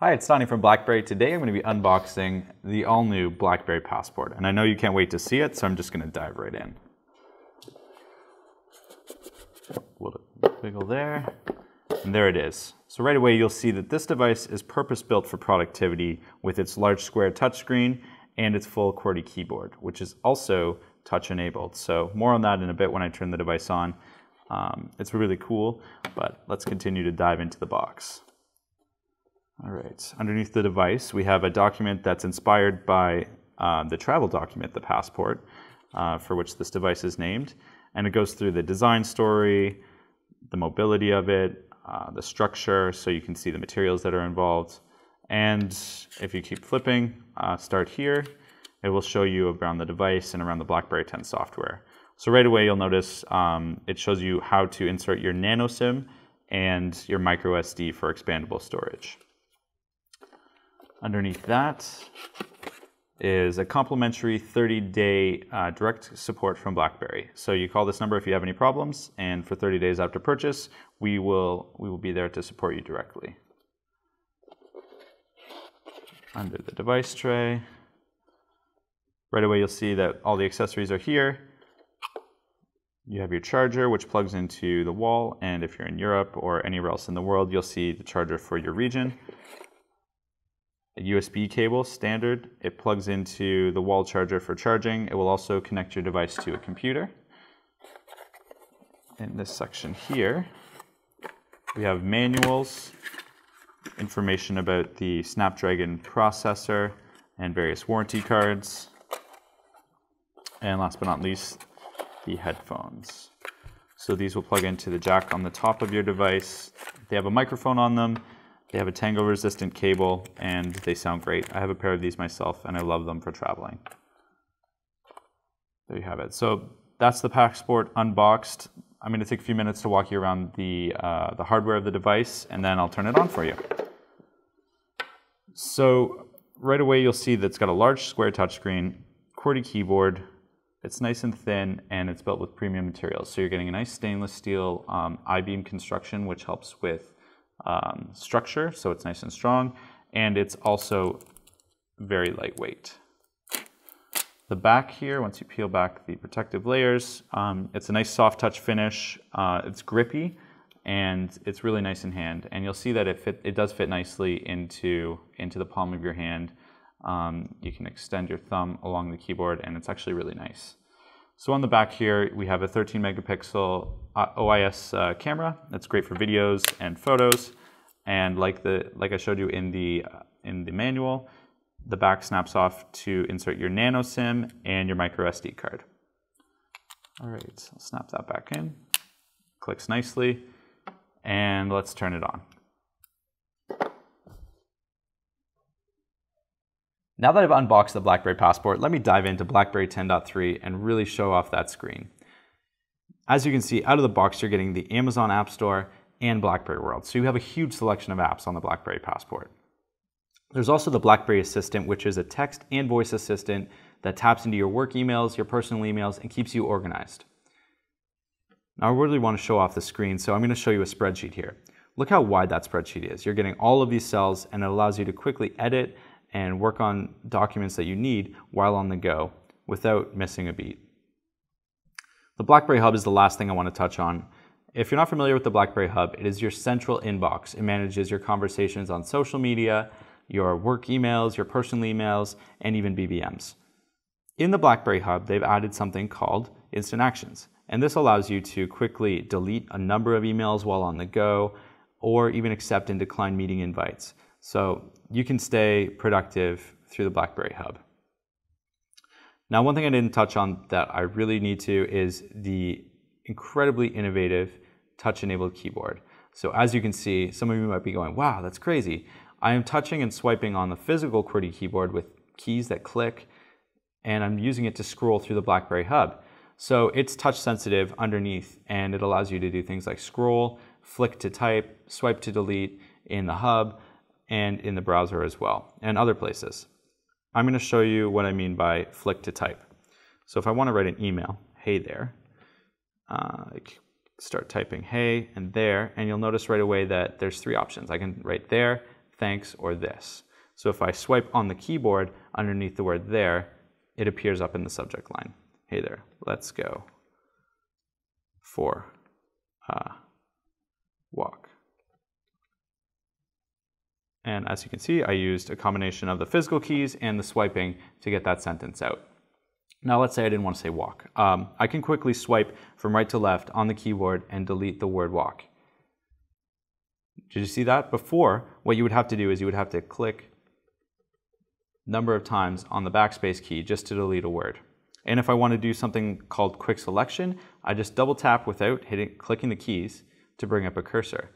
Hi, it's Donnie from BlackBerry. Today I'm going to be unboxing the all-new BlackBerry Passport. And I know you can't wait to see it, so I'm just going to dive right in. We'll wiggle there, and there it is. So right away you'll see that this device is purpose-built for productivity with its large square touchscreen and its full QWERTY keyboard, which is also touch-enabled. So more on that in a bit when I turn the device on. It's really cool, but let's continue to dive into the box. All right, underneath the device, we have a document that's inspired by the travel document, the Passport, for which this device is named. And it goes through the design story, the mobility of it, the structure, so you can see the materials that are involved. And if you keep flipping, start here, it will show you around the device and around the BlackBerry 10 software. So right away, you'll notice it shows you how to insert your nano SIM and your micro SD for expandable storage. Underneath that is a complimentary 30-day direct support from BlackBerry. So you call this number if you have any problems, and for 30 days after purchase, we will be there to support you directly. Under the device tray, right away you'll see that all the accessories are here. You have your charger, which plugs into the wall, and if you're in Europe or anywhere else in the world, you'll see the charger for your region. A USB cable, standard. It plugs into the wall charger for charging. It will also connect your device to a computer. In this section here, we have manuals, information about the Snapdragon processor, and various warranty cards. And last but not least, the headphones. So these will plug into the jack on the top of your device. They have a microphone on them. They have a tango-resistant cable, and they sound great. I have a pair of these myself, and I love them for traveling. There you have it. So that's the Passport unboxed. I'm going to take a few minutes to walk you around the hardware of the device, and then I'll turn it on for you. So right away, you'll see that it's got a large square touchscreen, QWERTY keyboard. It's nice and thin, and it's built with premium materials. So you're getting a nice stainless steel I-beam construction, which helps with structure, so it's nice and strong, and it's also very lightweight. The back here, once you peel back the protective layers, it's a nice soft touch finish. It's grippy, and it's really nice in hand. And you'll see that it does fit nicely into the palm of your hand. You can extend your thumb along the keyboard, and it's actually really nice. So on the back here, we have a 13 megapixel OIS camera. That's great for videos and photos. And like I showed you in the manual, the back snaps off to insert your nano SIM and your micro SD card. All right, I'll snap that back in. Clicks nicely, and let's turn it on. Now that I've unboxed the BlackBerry Passport, let me dive into BlackBerry 10.3 and really show off that screen. As you can see, out of the box, you're getting the Amazon App Store and BlackBerry World. So you have a huge selection of apps on the BlackBerry Passport. There's also the BlackBerry Assistant, which is a text and voice assistant that taps into your work emails, your personal emails, and keeps you organized. Now I really want to show off the screen, so I'm going to show you a spreadsheet here. Look how wide that spreadsheet is. You're getting all of these cells, and it allows you to quickly edit and work on documents that you need while on the go without missing a beat. The BlackBerry Hub is the last thing I want to touch on. If you're not familiar with the BlackBerry Hub, it is your central inbox. It manages your conversations on social media, your work emails, your personal emails, and even BBMs. In the BlackBerry Hub, they've added something called Instant Actions. And this allows you to quickly delete a number of emails while on the go, or even accept and decline meeting invites. So you can stay productive through the BlackBerry Hub. Now, one thing I didn't touch on that I really need to is the incredibly innovative touch-enabled keyboard. So as you can see, some of you might be going, wow, that's crazy. I am touching and swiping on the physical QWERTY keyboard with keys that click, and I'm using it to scroll through the BlackBerry Hub. So it's touch sensitive underneath, and it allows you to do things like scroll, flick to type, swipe to delete in the hub, and in the browser as well, and other places. I'm going to show you what I mean by flick to type. So if I want to write an email, hey there, I start typing hey and there, and you'll notice right away that there's three options. I can write there, thanks, or this. So if I swipe on the keyboard underneath the word there, it appears up in the subject line. Hey there, let's go for a walk. And as you can see, I used a combination of the physical keys and the swiping to get that sentence out. Now let's say I didn't want to say walk. I can quickly swipe from right to left on the keyboard and delete the word walk. Did you see that? Before, what you would have to do is you would have to click number of times on the backspace key just to delete a word. And if I want to do something called quick selection, I just double tap without clicking the keys to bring up a cursor.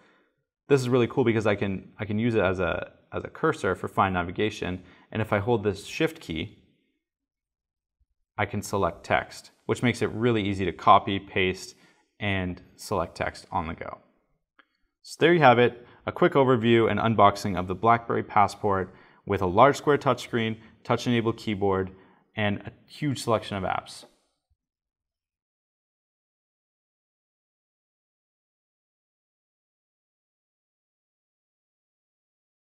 This is really cool because I can use it as a cursor for fine navigation, and if I hold this shift key, I can select text, which makes it really easy to copy, paste, and select text on the go. So there you have it, a quick overview and unboxing of the BlackBerry Passport with a large square touchscreen, touch-enabled keyboard, and a huge selection of apps.